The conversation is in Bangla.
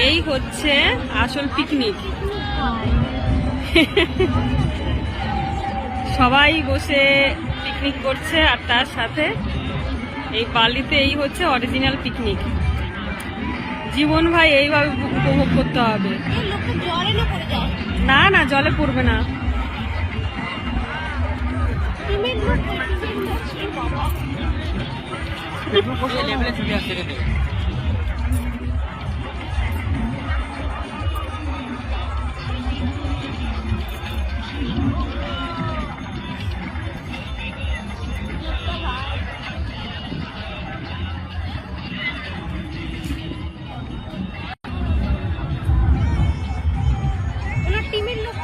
এই হচ্ছে আসল পিকনিক। সবাই বসে পিকনিক করছে আর তার সাথে এই বালিতে এই হচ্ছে অরিজিনাল পিকনিক। জীবন ভাই এইভাবে উপভোগ করতে হবে। না না, জলে পড়বে না। টিমের লোক